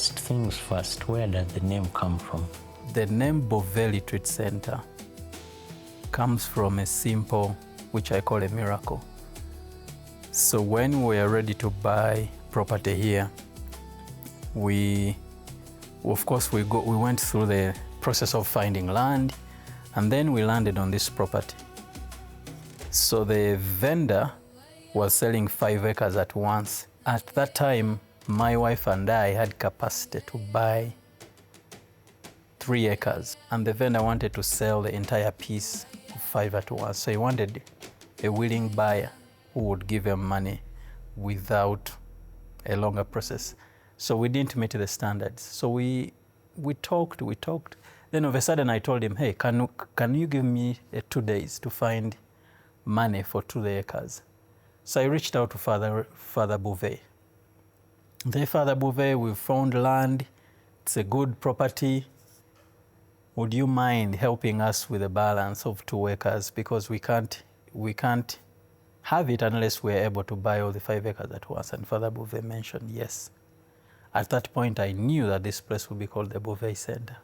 First things first, where does the name come from? The name Buve Recreational Center comes from a simple, which I call a miracle. So when we are ready to buy property here, we went through the process of finding land, and then we landed on this property. So the vendor was selling 5 acres at once. At that time, my wife and I had capacity to buy 3 acres, and the vendor wanted to sell the entire piece of 5 at once. So he wanted a willing buyer who would give him money without a longer process. So we didn't meet the standards. So we talked. Then all of a sudden I told him, hey, can you give me 2 days to find money for 2 acres? So I reached out to Father Beauvais. Father Beauvais, we found land. It's a good property. Would you mind helping us with the balance of 2 acres? Because we can't have it unless we're able to buy all the 5 acres at once. And Father Beauvais mentioned yes. At that point, I knew that this place would be called the Buve Center.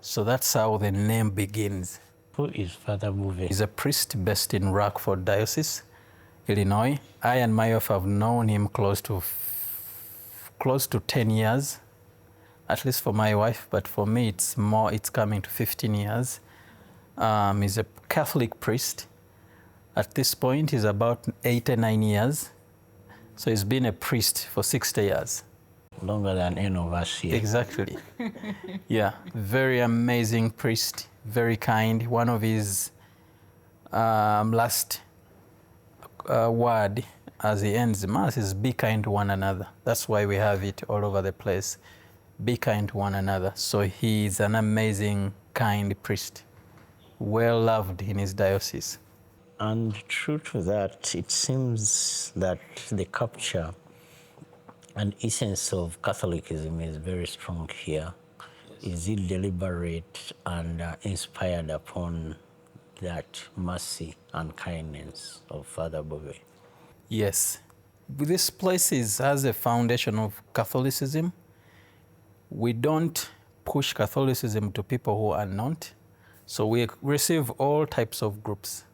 So that's how the name begins. Who is Father Buve? He's a priest based in Rockford Diocese, Illinois. I and my wife have known him close to 10 years, at least for my wife, but for me it's coming to 15 years. He's a Catholic priest. At this point, he's about 89 years. So he's been a priest for 60 years. Longer than any of us here. Exactly. Yeah, very amazing priest, very kind. One of his last word as he ends the Mass is be kind to one another. That's why we have it all over the place. Be kind to one another. So he's an amazing, kind priest, well loved in his diocese. And true to that, it seems that the capture and essence of Catholicism is very strong here. Is it deliberate and inspired upon that mercy and kindness of Father Buve? Yes. This place has a foundation of Catholicism. We don't push Catholicism to people who are not. So we receive all types of groups.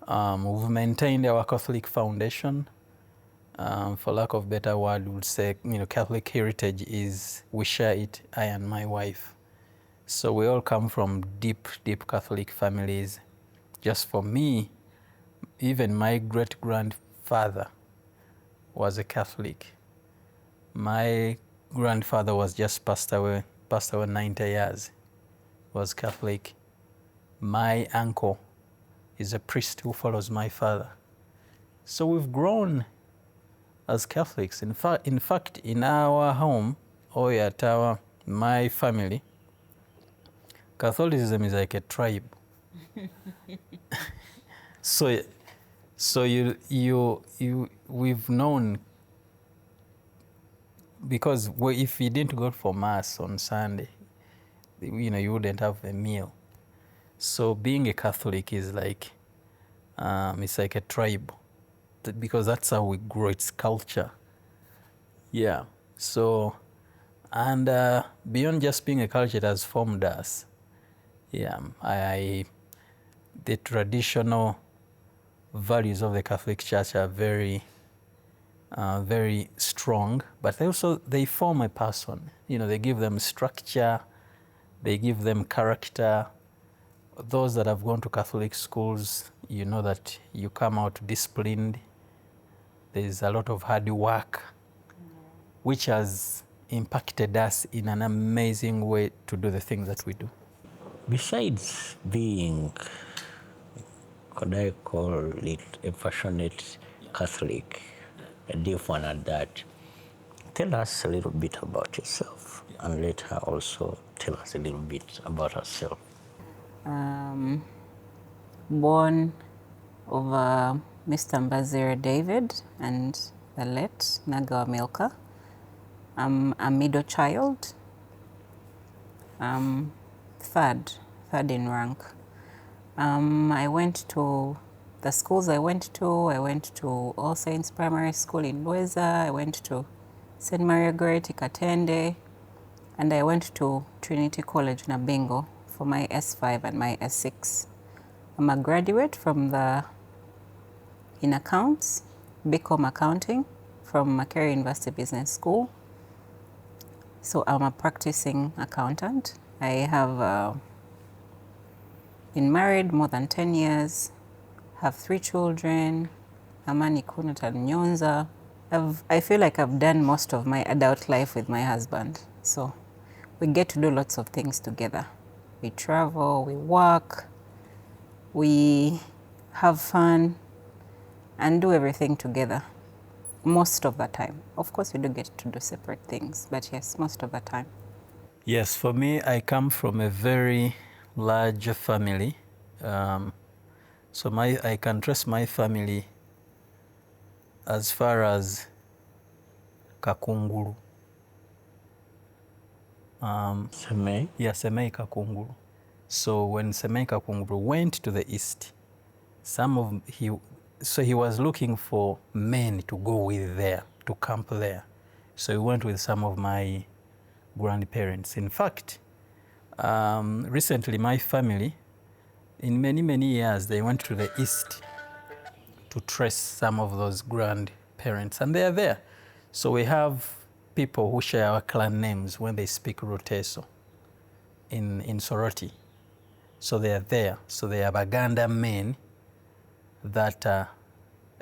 We've maintained our Catholic foundation. For lack of better word, we would say, Catholic heritage is, we share it, I and my wife. So we all come from deep, deep Catholic families. Just for me, even my great-grandfather was a Catholic. My grandfather was just passed away 90 years, was Catholic. My uncle is a priest who follows my father. So we've grown as Catholics. In fact, in our home, or at my family, Catholicism is like a tribe. So we've known, because if you didn't go for Mass on Sunday, you wouldn't have a meal. So being a Catholic is like, it's like a tribe, because that's how we grow, its culture. Yeah, so, and beyond just being a culture, it has formed us. Yeah, the traditional values of the Catholic Church are very, very strong, but they form a person. They give them structure, they give them character. Those that have gone to Catholic schools, you know that you come out disciplined. There's a lot of hard work, which has impacted us in an amazing way to do the things that we do. Besides being, could I call it a passionate Catholic, a deep one at that, tell us a little bit about yourself, and let her also tell us a little bit about herself. Born of Mr. Mbazira David and the late Nagawa Milka. I'm a middle child, third in rank. I went to the schools I went to All Saints Primary School in Lueza. I went to St. Maria Goretti Katende, and I went to Trinity College Nabingo for my S5 and my S6. I'm a graduate in accounts, BCom accounting from Makerere University Business School. So I'm a practicing accountant. I have been married more than 10 years, have 3 children, Amani, Kunat, and Nyonza. I feel like I've done most of my adult life with my husband. So we get to do lots of things together. We travel, we work, we have fun, and do everything together most of the time. Of course, we do get to do separate things, but yes, most of the time. Yes, for me, I come from a very large family. So I can trace my family as far as Kakunguru. Semei? Yeah, Semei Kakunguru. So when Semei Kakunguru went to the east, he was looking for men to go with there, to camp there. So he went with some of my grandparents. In fact, recently my family, in many, many years, they went to the east to trace some of those grandparents, and they are there. So we have people who share our clan names when they speak Ruteso in Soroti. So they are there. So they are Baganda men that are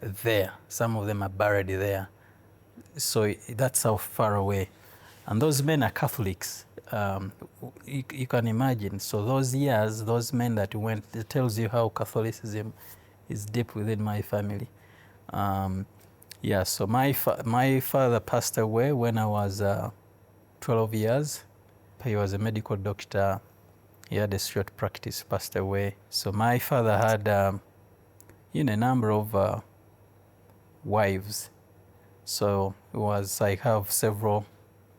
there. Some of them are buried there. So that's how far away. And those men are Catholics. You can imagine. So those years, those men that went, it tells you how Catholicism is deep within my family. Yeah, so my father passed away when I was 12 years. He was a medical doctor. He had a short practice, passed away. So my father had a number of wives. So I have several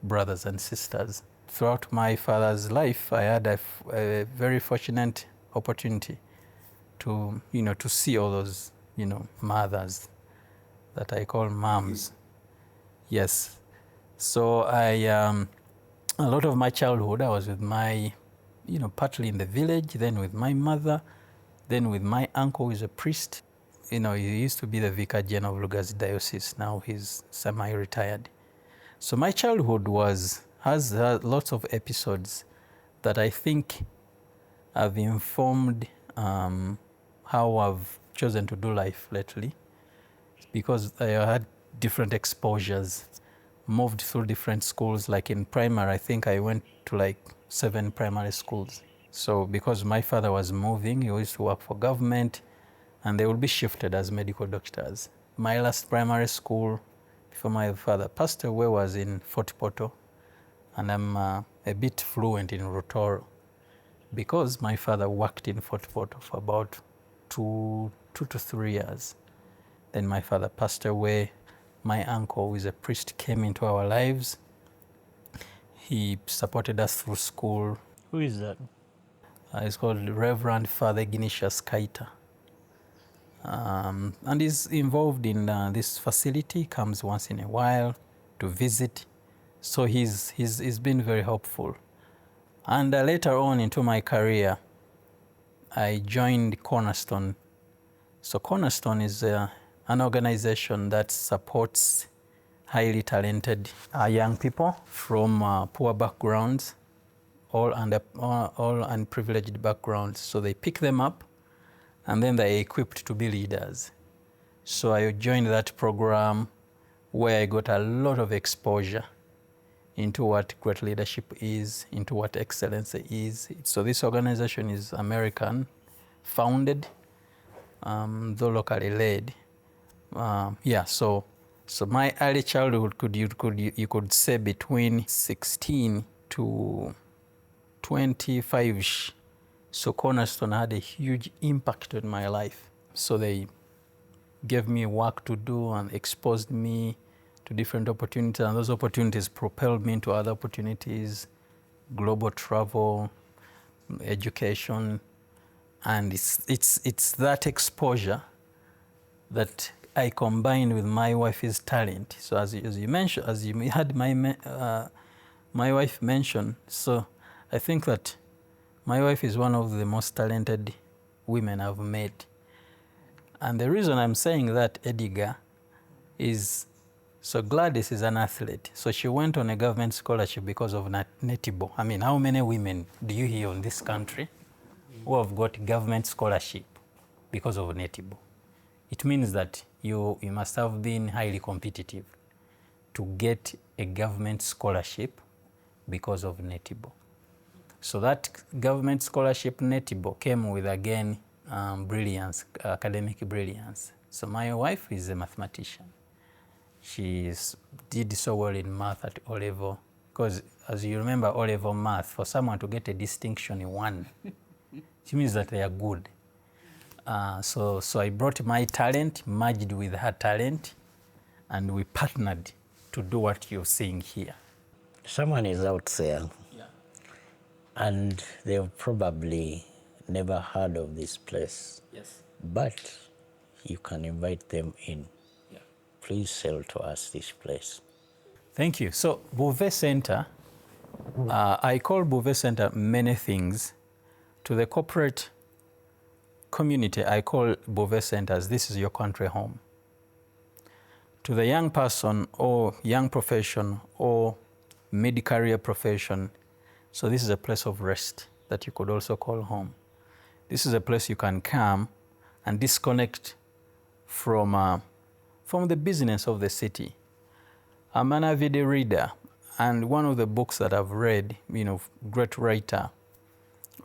brothers and sisters. Throughout my father's life, I had a very fortunate opportunity to see all those, mothers that I call moms. Yes. So a lot of my childhood, I was with my, partly in the village, then with my mother, then with my uncle who is a priest. He used to be the Vicar General of Lugazi Diocese. Now he's semi-retired. So my childhood has lots of episodes that I think have informed how I've chosen to do life lately, because I had different exposures, moved through different schools. Like in primary, I think I went to like 7 primary schools. So because my father was moving, he used to work for government, and they would be shifted as medical doctors. My last primary school before my father passed away was in Fort Portal, and I'm a bit fluent in Rotoro because my father worked in Fort Portal for about 2 to 3 years. Then my father passed away. My uncle, who is a priest, came into our lives. He supported us through school. Who is that? He's called Reverend Father Ignatius Kaita. And he's involved in this facility, comes once in a while to visit. So he's been very helpful. And later on into my career, I joined Cornerstone. So Cornerstone is an organization that supports highly talented young people from poor backgrounds, all unprivileged backgrounds. So they pick them up, and then they're equipped to be leaders. So I joined that program where I got a lot of exposure into what great leadership is, into what excellence is. So this organization is American founded, though locally led. So my early childhood you could say between 16 to 25-ish. So Cornerstone had a huge impact on my life. So they gave me work to do and exposed me to different opportunities, and those opportunities propelled me into other opportunities, global travel, education, and it's that exposure that I combined with my wife's talent. So as you mentioned, as you had my wife mention, so I think that my wife is one of the most talented women I've met. And the reason I'm saying that, Edgar, is so Gladys is an athlete. So she went on a government scholarship because of netball. I mean, how many women do you hear in this country who have got government scholarship because of netball? It means that you must have been highly competitive to get a government scholarship because of netball. So that government scholarship netball came with, again, brilliance, academic brilliance. So my wife is a mathematician. She did so well in math at O-level, because as you remember, O-level math, for someone to get a distinction in one, it means that they are good. So I brought my talent, merged with her talent, and we partnered to do what you're seeing here. Someone is out there, and they've probably never heard of this place. Yes. But you can invite them in. Yeah. Please sell to us this place. Thank you. So Buve Center, I call Buve Center many things. To the corporate community, I call Buve Centers, this is your country home. To the young person or young profession or mid-career profession, so this is a place of rest that you could also call home. This is a place you can come and disconnect from the business of the city. I'm an avid reader, and one of the books that I've read, great writer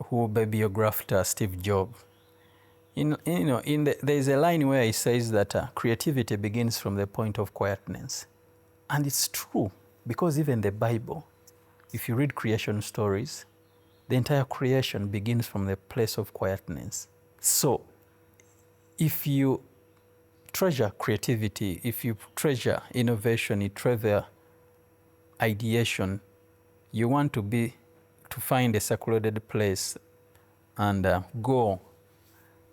who biographed Steve Jobs, there's a line where he says that creativity begins from the point of quietness. And it's true, because even the Bible, if you read creation stories, the entire creation begins from the place of quietness. So if you treasure creativity, if you treasure innovation, you treasure ideation, you want to find a secluded place and go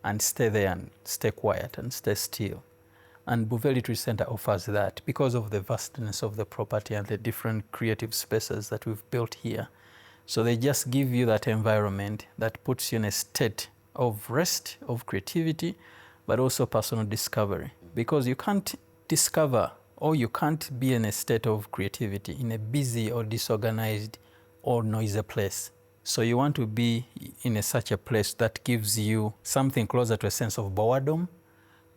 and stay there and stay quiet and stay still. And Buve Recreational Center offers that because of the vastness of the property and the different creative spaces that we've built here. So they just give you that environment that puts you in a state of rest, of creativity, but also personal discovery. Because you can't discover, or you can't be in a state of creativity in a busy or disorganized or noisy place. So you want to be in such a place that gives you something closer to a sense of boredom,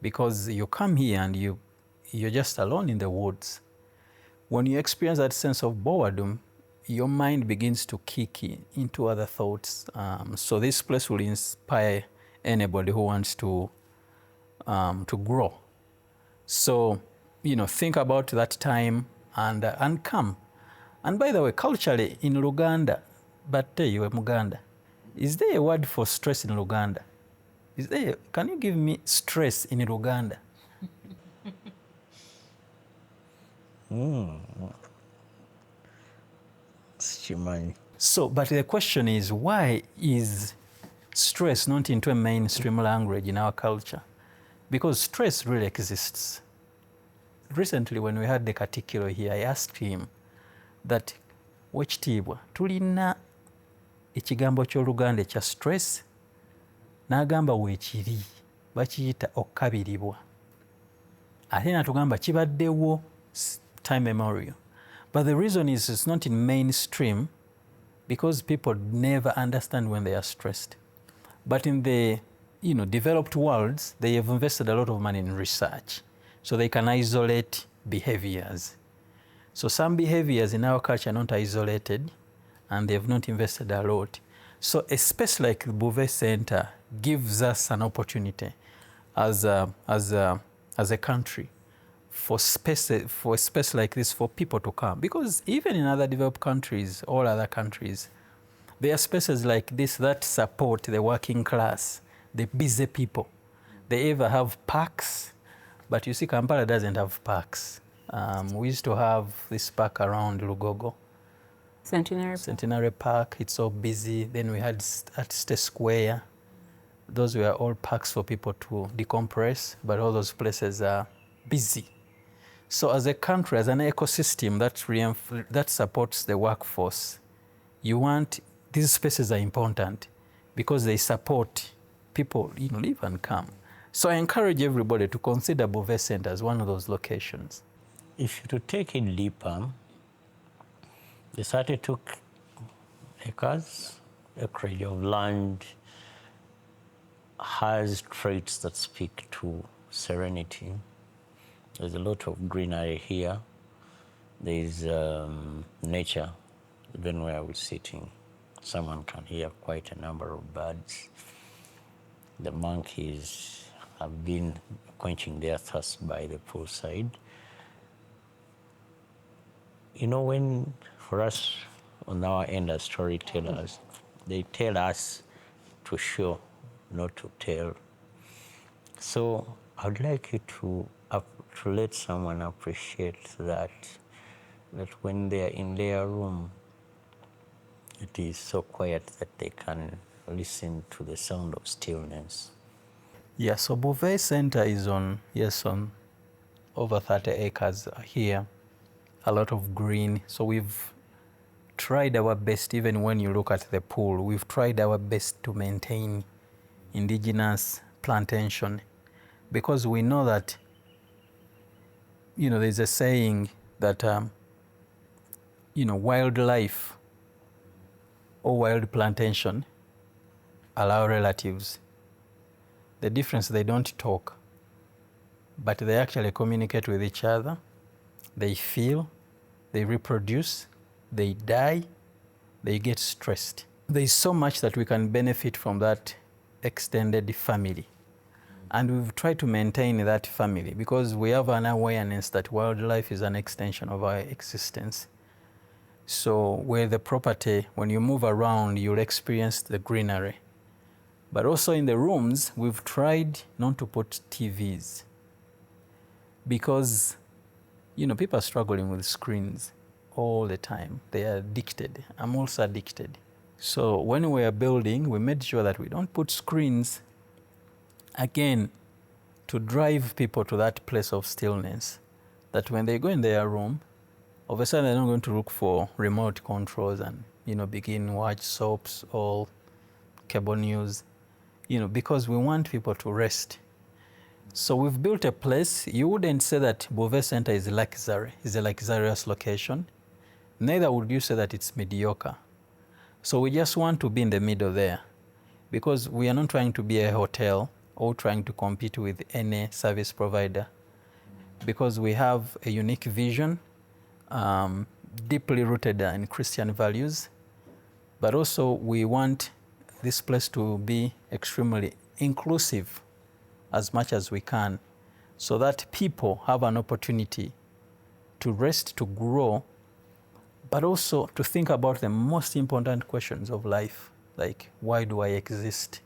because you come here and you're just alone in the woods. When you experience that sense of boredom, your mind begins to kick into other thoughts. So this place will inspire anybody who wants to grow. So, think about that time and come. And by the way, culturally in Luganda, Batte, you are Muganda. Is there a word for stress in Luganda? Can you give me stress in Luganda? So, but the question is, why is stress not into a mainstream language in our culture? Because stress really exists. Recently, when we had the Katikiro here, I asked him that, wekitiibwa, tulina ekigambo ky'Oluganda ekya stress, n'agamba weekiri, bakiyita okukabiribwa. Ate n'atugamba kibaddewo time memorial. But the reason is it's not in mainstream because people never understand when they are stressed. But in the developed worlds, they have invested a lot of money in research. So they can isolate behaviors. So some behaviors in our culture are not isolated and they have not invested a lot. So a space like the Buve Center gives us an opportunity as a country for a space like this for people to come. Because even in other developed countries, all other countries, there are spaces like this that support the working class, the busy people. They even have parks, but you see Kampala doesn't have parks. We used to have this park around Lugogo. Centenary Park, it's so busy. Then we had at State Square. Those were all parks for people to decompress, but all those places are busy. So as a country, as an ecosystem that supports the workforce, these spaces are important because they support people live and come. So I encourage everybody to consider Buve Center as one of those locations. If you to take it deeper, the 32 acres, acreage of land, has traits that speak to serenity. There's a lot of greenery here. There's nature, even where we're sitting. Someone can hear quite a number of birds. The monkeys have been quenching their thirst by the poolside. You know, when, for us, on our end as storytellers, they tell us to show, not to tell. So I'd like you to let someone appreciate that when they're in their room, it is so quiet that they can listen to the sound of stillness. Yeah, so Buve Center is on over 30 acres here, a lot of green. So we've tried our best, even when you look at the pool, we've tried our best to maintain indigenous plantation, because we know that, there's a saying that, wildlife or wild plantation are our relatives. The difference, they don't talk, but they actually communicate with each other. They feel, they reproduce, they die, they get stressed. There's so much that we can benefit from that extended family. And we've tried to maintain that family because we have an awareness that wildlife is an extension of our existence. So where the property, when you move around, you'll experience the greenery. But also in the rooms, we've tried not to put TVs because, people are struggling with screens all the time. They are addicted. I'm also addicted. So when we are building, we made sure that we don't put screens, again, to drive people to that place of stillness, that when they go in their room, all of a sudden they're not going to look for remote controls and, begin watch soaps or cable news, because we want people to rest. So we've built a place. You wouldn't say that Buve Center is luxury, is a luxurious location. Neither would you say that it's mediocre. So we just want to be in the middle there, because we are not trying to be a hotel or trying to compete with any service provider, because we have a unique vision, deeply rooted in Christian values, but also we want this place to be extremely inclusive as much as we can, so that people have an opportunity to rest, to grow, but also to think about the most important questions of life, like, why do I exist?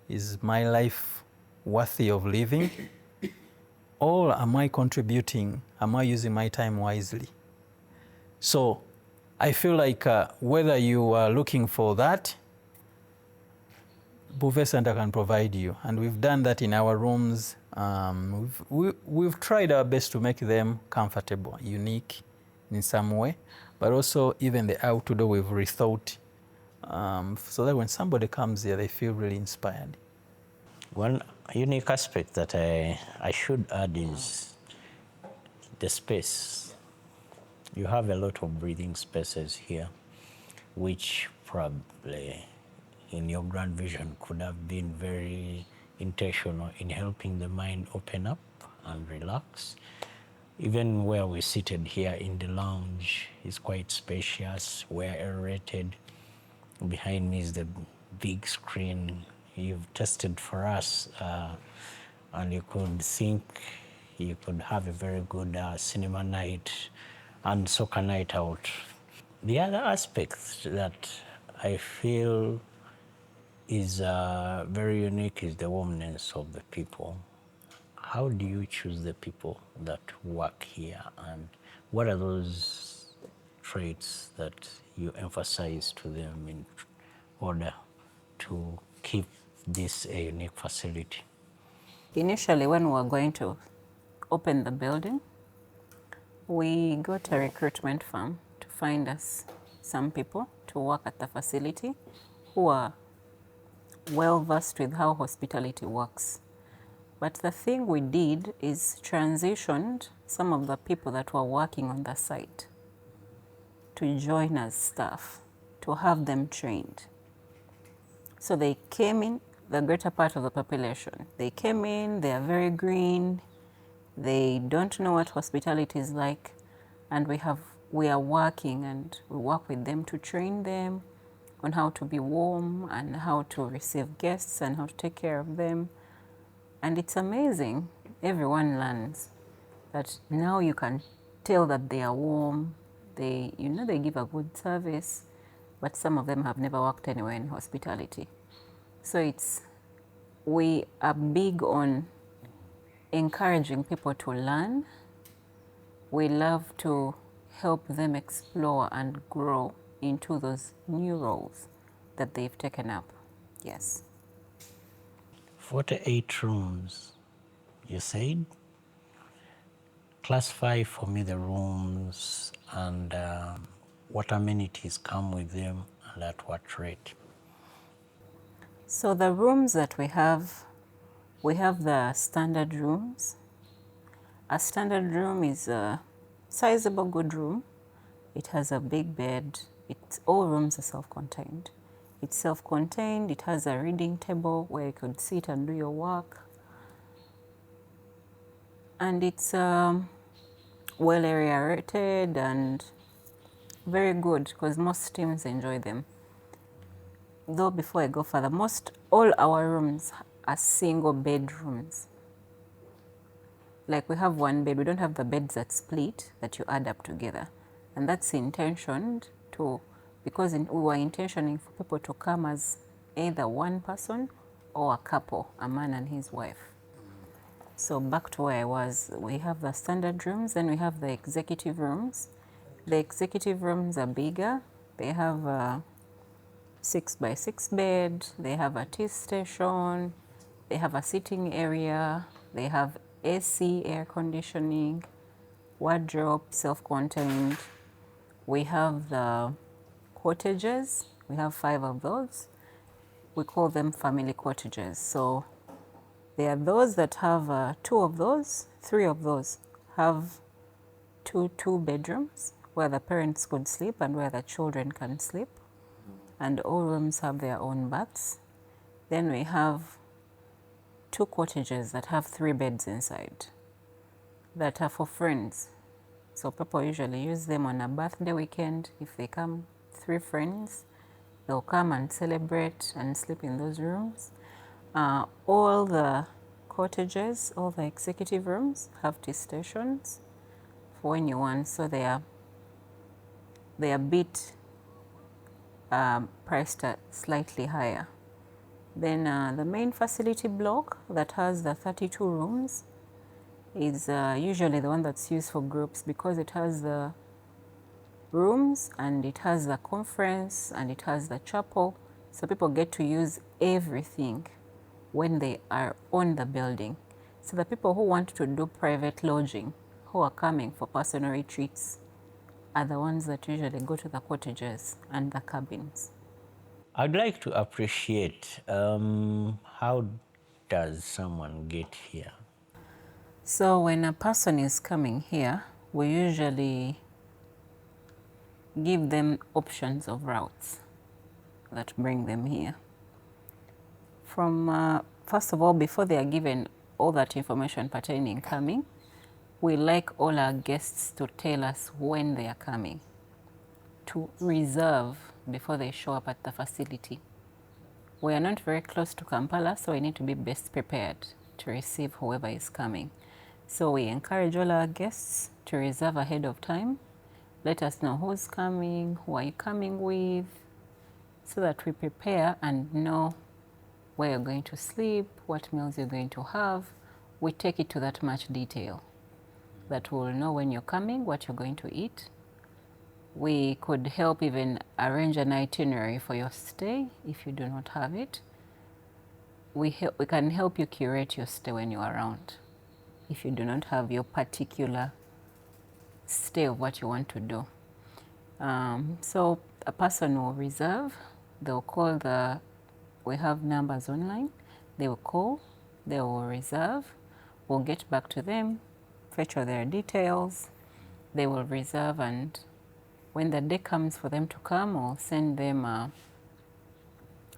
Is my life worthy of living? Or am I contributing? Am I using my time wisely? So I feel like whether you are looking for that, Buve Center can provide you. And we've done that in our rooms. We've tried our best to make them comfortable, unique in some way, but also even the outdoor we've rethought, so that when somebody comes here, they feel really inspired. One unique aspect that I should add is the space. You have a lot of breathing spaces here, which probably in your grand vision could have been very intentional in helping the mind open up and relax. Even where we're seated here in the lounge is quite spacious, we're aerated. Behind me is the big screen you've tested for us, and you could think you could have a very good cinema night and soccer night out. The other aspect that I feel is very unique is the warmness of the people. How do you choose the people that work here, and what are those traits that you emphasize to them in order to keep this a unique facility? Initially, when we were going to opened the building, we got a recruitment firm to find us some people to work at the facility who are well versed with how hospitality works. But the thing we did is transitioned some of the people that were working on the site to join as staff, to have them trained. So they came in, the greater part of the population. They came in, they are very green, they don't know what hospitality is like, and we are working and we work with them to train them on how to be warm and how to receive guests and how to take care of them. And it's amazing. Everyone learns that now you can tell that they are warm, they give a good service, but some of them have never worked anywhere in hospitality. So we are big on encouraging people to learn. We love to help them explore and grow into those new roles that they've taken up. Yes. 48 rooms, you said? Classify for me the rooms and what amenities come with them and at what rate. So the rooms that we have the standard rooms. A standard room is a sizable, good room. It has a big bed. All rooms are self-contained. It's self-contained. It has a reading table where you could sit and do your work. And it's well area rated and very good because most teams enjoy them. Though before I go further, all our rooms are single bedrooms. Like we have one bed, we don't have the beds that split that you add up together. And that's intentioned because we were intentioning for people to come as either one person or a couple, a man and his wife. So back to where I was, we have the standard rooms, then we have the executive rooms. The executive rooms are bigger. They have a 6x6 bed, they have a tea station, they have a sitting area, they have AC, air conditioning, wardrobe, self-contained. We have the cottages, we have 5 of those. We call them family cottages. So there are those that have 2 of those, 3 of those have two bedrooms where the parents could sleep and where the children can sleep. And all rooms have their own baths. Then we have 2 cottages that have 3 beds inside that are for friends. So people usually use them on a birthday weekend. If they come 3 friends, they'll come and celebrate and sleep in those rooms. All the cottages, all the executive rooms have tea stations for when you want. So they are a bit priced at slightly higher. Then the main facility block that has the 32 rooms is usually the one that's used for groups because it has the rooms and it has the conference and it has the chapel. So people get to use everything when they are on the building. So the people who want to do private lodging, who are coming for personal retreats, are the ones that usually go to the cottages and the cabins. I'd like to appreciate how does someone get here? So when a person is coming here, we usually give them options of routes that bring them here. First of all, before they are given all that information pertaining coming, we like all our guests to tell us when they are coming, to reserve before they show up at the facility. We are not very close to Kampala, so we need to be best prepared to receive whoever is coming. So we encourage all our guests to reserve ahead of time. Let us know who's coming, who are you coming with, so that we prepare and know where you're going to sleep, what meals you're going to have. We take it to that much detail that we'll know when you're coming, what you're going to eat. We could help even arrange an itinerary for your stay if you do not have it. We can help you curate your stay when you're around. if you do not have your particular stay of what you want to do. So a person will reserve, they'll call we have numbers online, they will call, they will reserve, we'll get back to them, fetch all their details, they will reserve, and when the day comes for them to come, we'll send them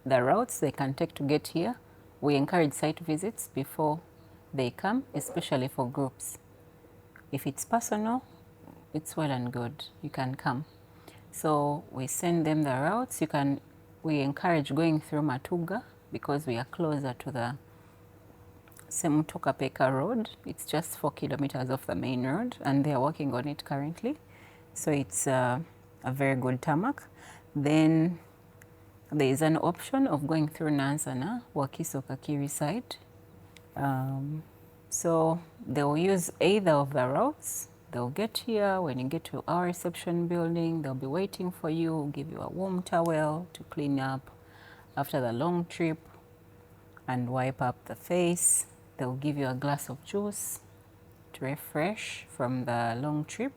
the routes they can take to get here. We encourage site visits before they come, especially for groups. If it's personal, it's well and good, you can come. So we send them the routes. We encourage going through Matuga because we are closer to the Semutokapeka road. It's just 4 kilometers off the main road, and they are working on it currently. So it's a very good tarmac. Then there is an option of going through Nansana, Wakiso Kakiri site. So they'll use either of the routes. They'll get here. When you get to our reception building, they'll be waiting for you, give you a warm towel to clean up after the long trip and wipe up the face. They'll give you a glass of juice to refresh from the long trip.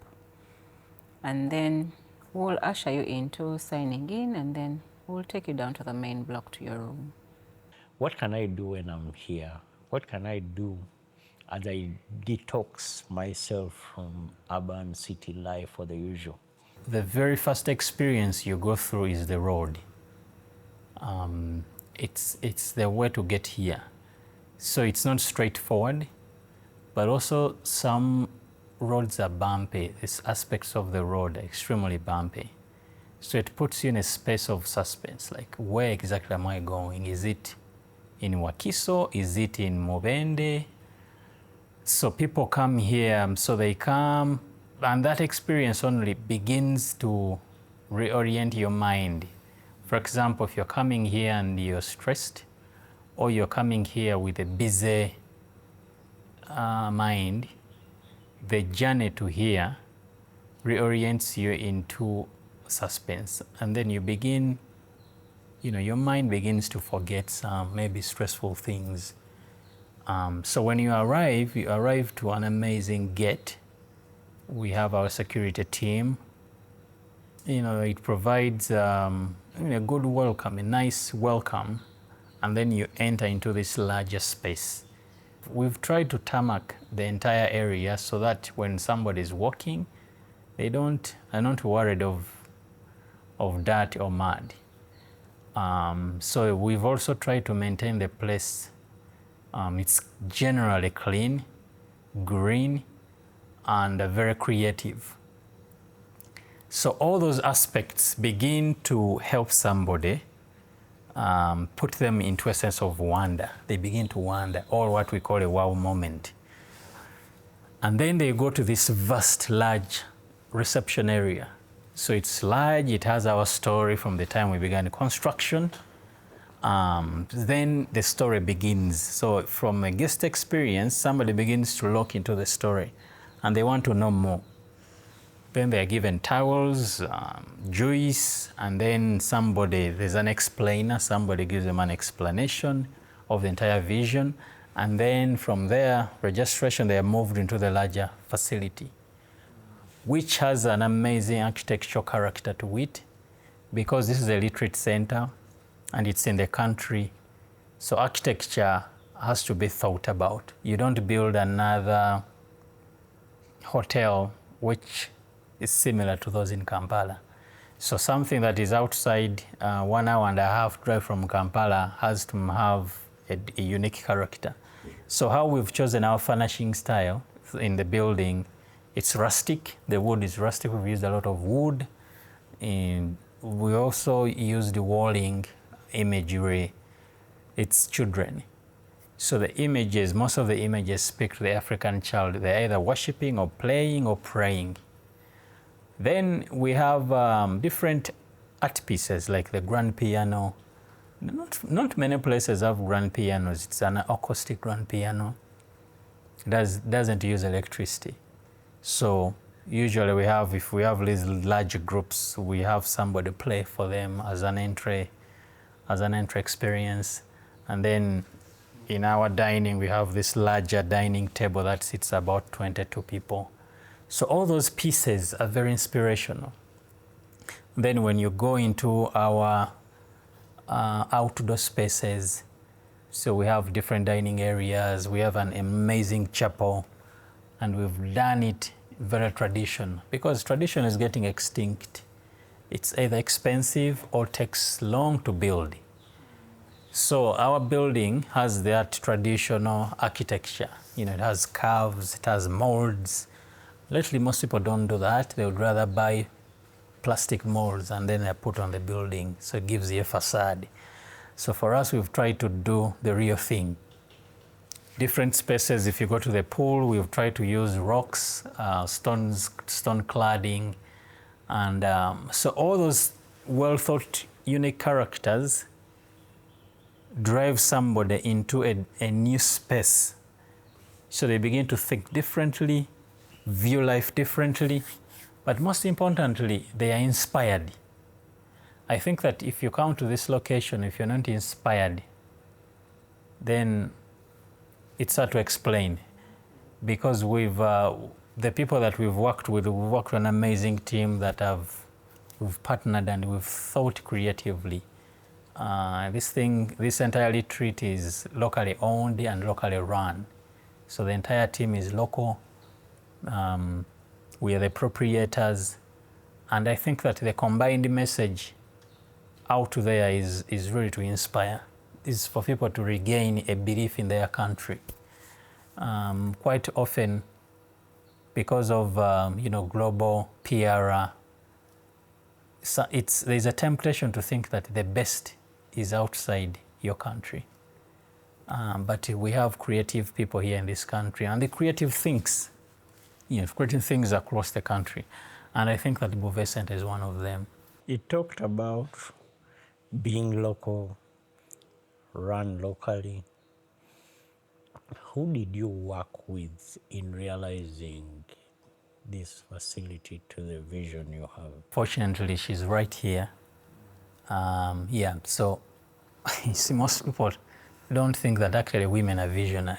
And then we'll usher you into signing in, and then we'll take you down to the main block to your room. What can I do when I'm here? What can I do as I detox myself from urban city life or the usual? The very first experience you go through is the road. It's the way to get here. So it's not straightforward, but also some roads are bumpy. These aspects of the road are extremely bumpy. So it puts you in a space of suspense, like where exactly am I going? Is it in Wakiso? Is it in Mubende? So people come here, so they come, and that experience only begins to reorient your mind. For example, if you're coming here and you're stressed, or you're coming here with a busy mind, the journey to here reorients you into suspense, and then you begin, your mind begins to forget some maybe stressful things. So when you arrive to an amazing gate. We have our security team. It provides a good welcome, a nice welcome, and then you enter into this larger space. We've tried to tarmac the entire area so that when somebody is walking, are not worried of dirt or mud. So we've also tried to maintain the place. It's generally clean, green, and very creative. So all those aspects begin to help somebody put them into a sense of wonder. They begin to wonder, or what we call a wow moment. And then they go to this vast, large reception area. So it's large, it has our story from the time we began construction. Then the story begins. So from a guest experience, somebody begins to look into the story and they want to know more. Then they're given towels, juice, and then there's an explainer, somebody gives them an explanation of the entire vision. And then from there, registration, they are moved into the larger facility, which has an amazing architectural character to it, because this is a retreat center and it's in the country. So architecture has to be thought about. You don't build another hotel which is similar to those in Kampala. So something that is outside 1 hour and a half drive from Kampala has to have a unique character. So how we've chosen our furnishing style in the building, it's rustic. The wood is rustic. We've used a lot of wood. And we also used the walling imagery. It's children. So the images, most of the images speak to the African child. They're either worshiping or playing or praying. Then we have different art pieces like the grand piano. Not many places have grand pianos. It's an acoustic grand piano. It doesn't use electricity. So usually if we have these large groups, we have somebody play for them as an entry experience. And then In our dining, we have this larger dining table that sits about 22 people. So all those pieces are very inspirational. Then when you go into our outdoor spaces, so we have different dining areas, we have an amazing chapel, and we've done it very traditional, because tradition is getting extinct. It's either expensive or takes long to build. So our building has that traditional architecture. You know, it has curves, it has molds. Lately, most people don't do that. They would rather buy plastic molds and then they put on the building, so it gives you a facade. So for us, we've tried to do the real thing. Different spaces, if you go to the pool, we've tried to use rocks, stone cladding, and so all those well-thought, unique characters drive somebody into a new space. So they begin to think differently, view life differently, but most importantly, they are inspired. I think that if you come to this location, if you're not inspired, then it's hard to explain, because we've the people that we've worked with an amazing team that we've partnered and we've thought creatively. This entire retreat is locally owned and locally run. So the entire team is local. We are the proprietors. And I think that the combined message out there is really to inspire. Is for people to regain a belief in their country. Quite often, because of global PR, there's a temptation to think that the best is outside your country. But we have creative people here in this country, and the creative things, creative things across the country. And I think that the Buve Center is one of them. You talked about being local, run locally. Who did you work with in realizing this facility to the vision you have? Fortunately, she's right here. So you see, most people don't think that actually women are visionary.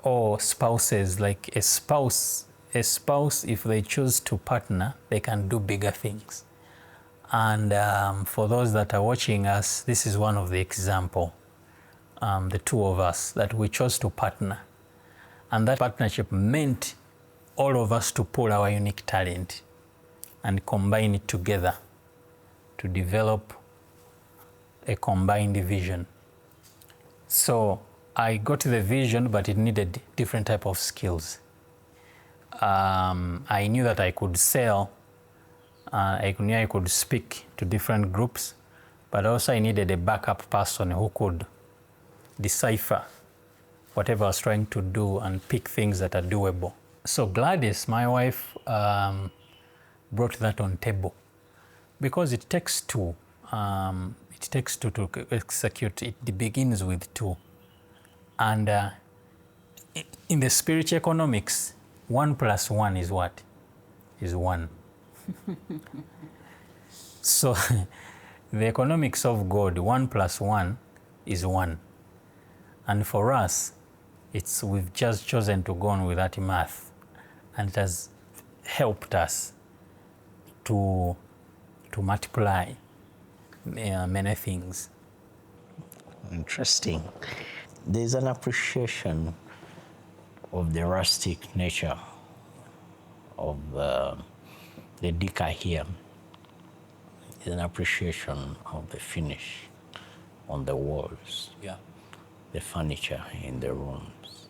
Or spouses, like a spouse, if they choose to partner, they can do bigger things. And for those that are watching us, this is one of the example. The two of us, that we chose to partner. And that partnership meant all of us to pull our unique talent and combine it together to develop a combined vision. So I got the vision, but it needed different type of skills. I knew that I could sell, I knew I could speak to different groups, but also I needed a backup person who could decipher whatever I was trying to do and pick things that are doable. So Gladys, my wife, brought that on table, because it takes two. It takes two to execute. It begins with two. And in the spiritual economics, 1 + 1 is what? Is 1. So the economics of God, 1 + 1 is 1. And for us, we've just chosen to go on with that math, and it has helped us to multiply many things. Interesting. There's an appreciation of the rustic nature of the decor here. There's an appreciation of the finish on the walls. Yeah. The furniture in the rooms.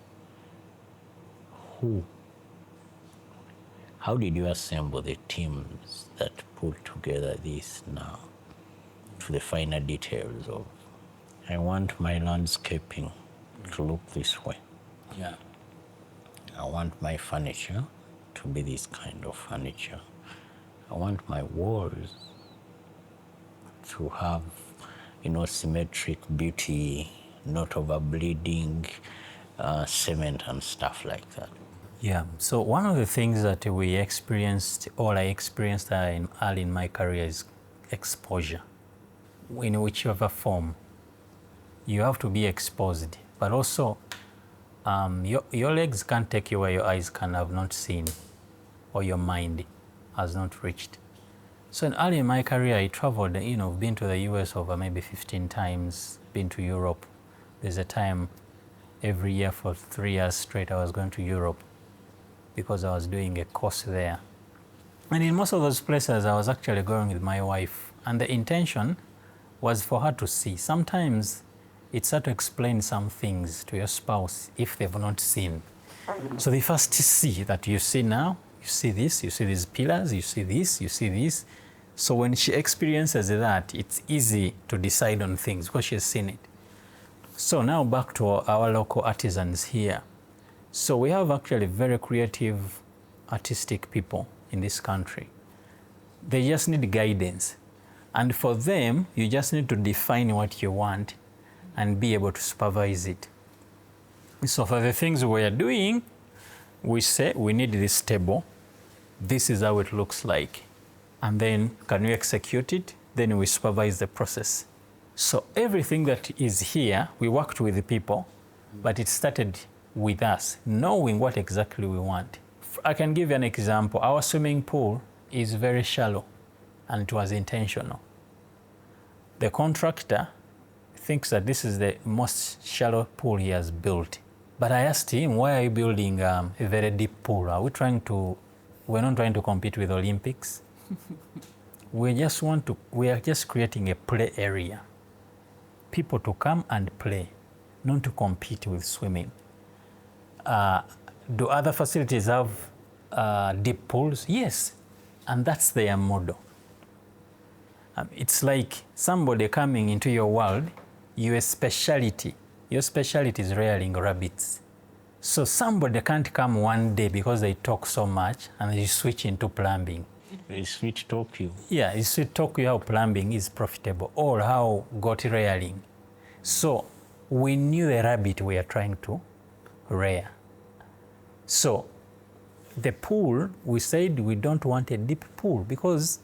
How did you assemble the teams that put together this now to the finer details of, I want my landscaping to look this way. Yeah. I want my furniture to be this kind of furniture. I want my walls to have, symmetric beauty, not overbleeding, cement and stuff like that. Yeah, so one of the things that we experienced, or I experienced early in my career, is exposure. In whichever form, you have to be exposed but also your legs can't take you where your eyes can have not seen or your mind has not reached. So early in my career, I traveled, been to the US over maybe 15 times, been to Europe. There's a time every year for 3 years straight I was going to Europe because I was doing a course there. And in most of those places, I was actually going with my wife, and the intention was for her to see. Sometimes it's hard to explain some things to your spouse if they've not seen. So they first see that you see now, you see this, you see these pillars, you see this, you see this. So when she experiences that, it's easy to decide on things because she has seen it. So now back to our local artisans here. So we have actually very creative, artistic people in this country. They just need guidance. And for them, you just need to define what you want and be able to supervise it. So for the things we are doing, we say we need this table. This is how it looks like. And then can we execute it? Then we supervise the process. So everything that is here, we worked with the people, but it started with us, knowing what exactly we want. I can give you an example. Our swimming pool is very shallow, and it was intentional. The contractor thinks that this is the most shallow pool he has built. But I asked him, why are you building a very deep pool? We're not trying to compete with Olympics. We are just creating a play area. People to come and play, not to compete with swimming. Do other facilities have deep pools? Yes, and that's their model. It's like somebody coming into your world, your specialty is rearing rabbits. So somebody can't come one day because they talk so much and they switch into plumbing. They switch talk you. Yeah, you switch talk you how plumbing is profitable or how goat rearing. So we knew the rabbit we are trying to rear. So the pool, we said we don't want a deep pool because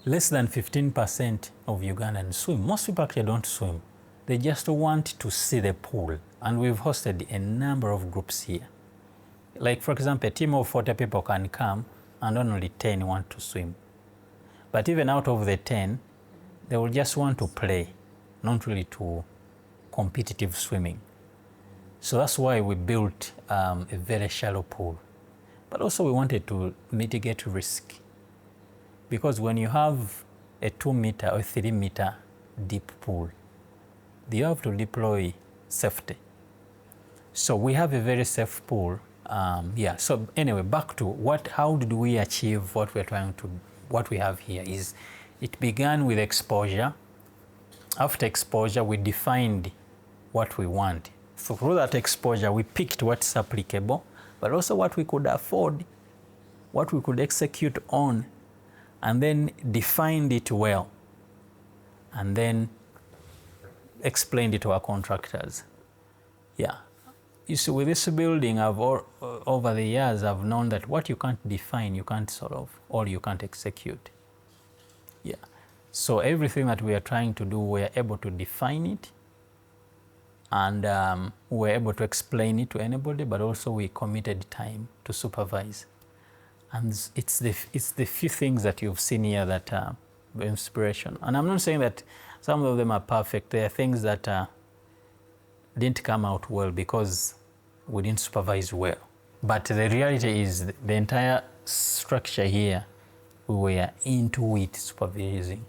less than 15% of Ugandans swim. Most people actually don't swim. They just want to see the pool. And we've hosted a number of groups here. Like, for example, a team of 40 people can come and only 10 want to swim. But even out of the 10, they will just want to play, not really to competitive swimming. So that's why we built a very shallow pool. But also we wanted to mitigate risk. Because when you have a 2 meter or 3 meter deep pool, you have to deploy safety. So we have a very safe pool. So anyway, back to how did we achieve what we have here is, it began with exposure. After exposure, we defined what we want. So through that exposure, we picked what's applicable, but also what we could afford, what we could execute on, and then defined it well, and then explained it to our contractors. Yeah. You see, with this building, over the years, I've known that what you can't define, you can't solve, or you can't execute. Yeah. So everything that we are trying to do, we are able to define it, and we're able to explain it to anybody, but also we committed time to supervise. And it's the few things that you've seen here that are inspiration. And I'm not saying that some of them are perfect. There are things that didn't come out well because we didn't supervise well. But the reality is the entire structure here, we were into it, supervising,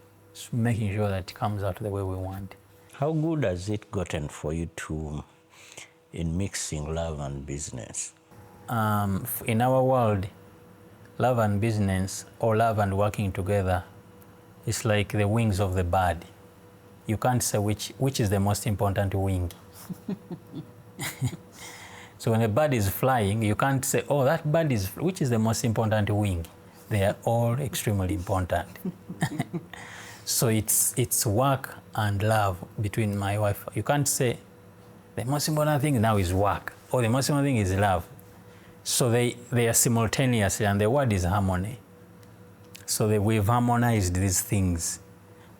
making sure that it comes out the way we want. How good has it gotten for you in mixing love and business? In our world, love and business, or love and working together, is like the wings of the bird. You can't say which is the most important wing. So when a bird is flying, you can't say, oh, that bird which is the most important wing? They are all extremely important. So it's work and love between my wife. You can't say the most important thing now is work, or the most important thing is love. So they are simultaneously, and the word is harmony. So we've harmonized these things.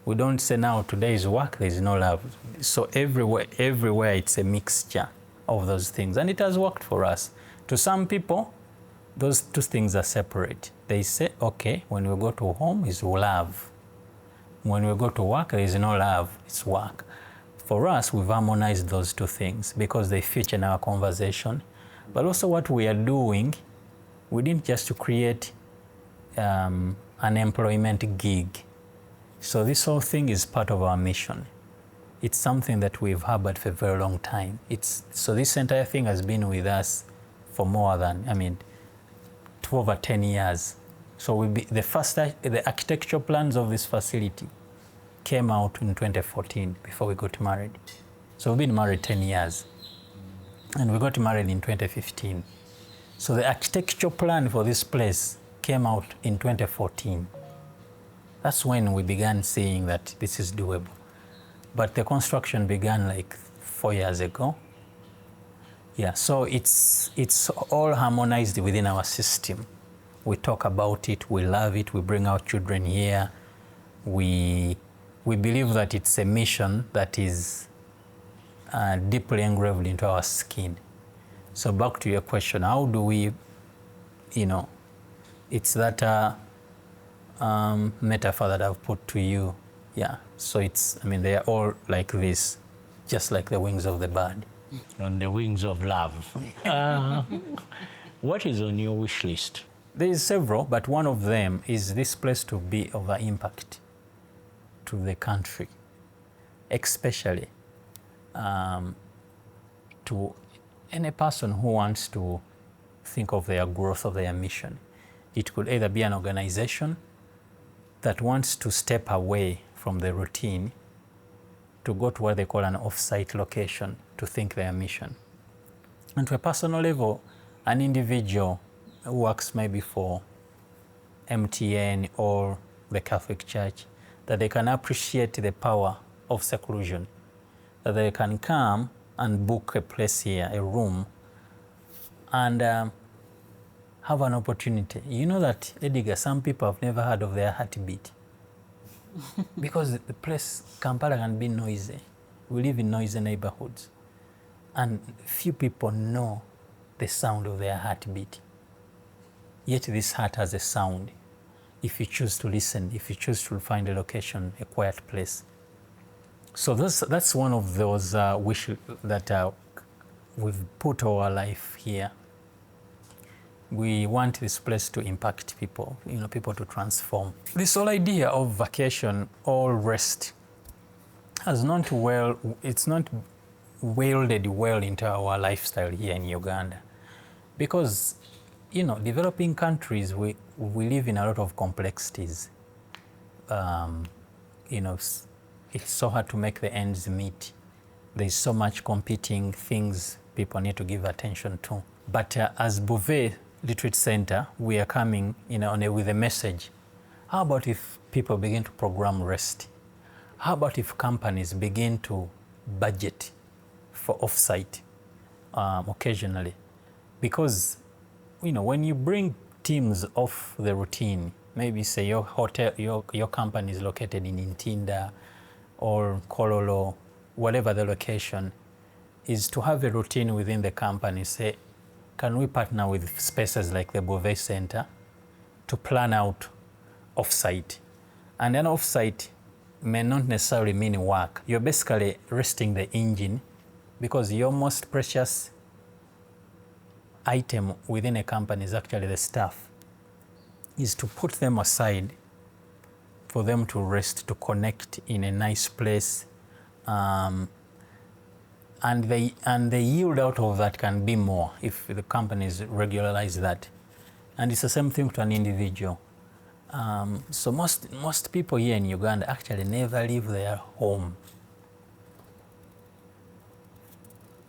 We don't say now today is work, there is no love. So everywhere it's a mixture of those things, and it has worked for us. To some people, those two things are separate. They say, okay, when we go to home is love. When we go to work, there is no love, it's work. For us, we've harmonized those two things because they feature in our conversation. But also what we are doing, we didn't just to create an employment gig. So this whole thing is part of our mission. It's something that we've harbored for a very long time. So this entire thing has been with us for more than, over 10 years. So the architectural plans of this facility came out in 2014 before we got married. So we've been married 10 years. And we got married in 2015. So the architectural plan for this place came out in 2014. That's when we began seeing that this is doable. But the construction began like 4 years ago. Yeah, so it's all harmonized within our system. We talk about it, we love it, we bring our children here. We believe that it's a mission that is deeply engraved into our skin. So back to your question, how do we, it's that metaphor that I've put to you. Yeah, so they are all like this, just like the wings of the bird. On the wings of love. What is on your wish list? There is several, but one of them is this place to be of an impact to the country, especially to any person who wants to think of their growth of their mission. It could either be an organization that wants to step away from the routine to go to what they call an off-site location to think their mission. And to a personal level, an individual who works maybe for MTN or the Catholic Church, that they can appreciate the power of seclusion, that they can come and book a place here, a room, and have an opportunity. You know that, Edgar, some people have never heard of their heartbeat because the place, Kampala, can be noisy. We live in noisy neighborhoods, and few people know the sound of their heartbeat. Yet this heart has a sound. If you choose to listen, if you choose to find a location, a quiet place. So that's one of those wishes that we've put our life here. We want this place to impact people, people to transform. This whole idea of vacation or rest has not welded well into our lifestyle here in Uganda. Because, developing countries, we live in a lot of complexities. It's so hard to make the ends meet. There's so much competing things people need to give attention to. But as Buve Retreat Center, we are coming with a message. How about if people begin to program rest? How about if companies begin to budget for off-site occasionally? Because when you bring teams off the routine, maybe say your hotel, your company is located in Ntinda or Kololo, whatever the location, is to have a routine within the company. Say, can we partner with spaces like the Beauvais Center to plan out off-site? And then off-site may not necessarily mean work. You're basically resting the engine, because your most precious item within a company is actually the staff, is to put them aside for them to rest, to connect in a nice place. And the yield out of that can be more if the companies regularize that. And it's the same thing to an individual. So most people here in Uganda actually never leave their home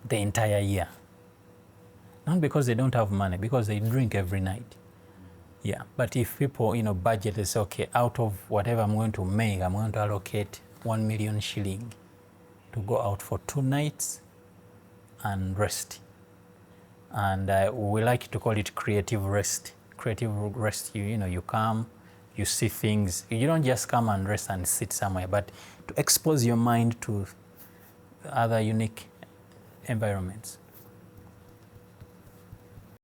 the entire year. Not because they don't have money, because they drink every night. Yeah, but if people, budget, they say, okay, out of whatever I'm going to make, I'm going to allocate 1 million shilling to go out for 2 nights and rest. And we like to call it creative rest. Creative rest, you come, you see things. You don't just come and rest and sit somewhere, but to expose your mind to other unique environments.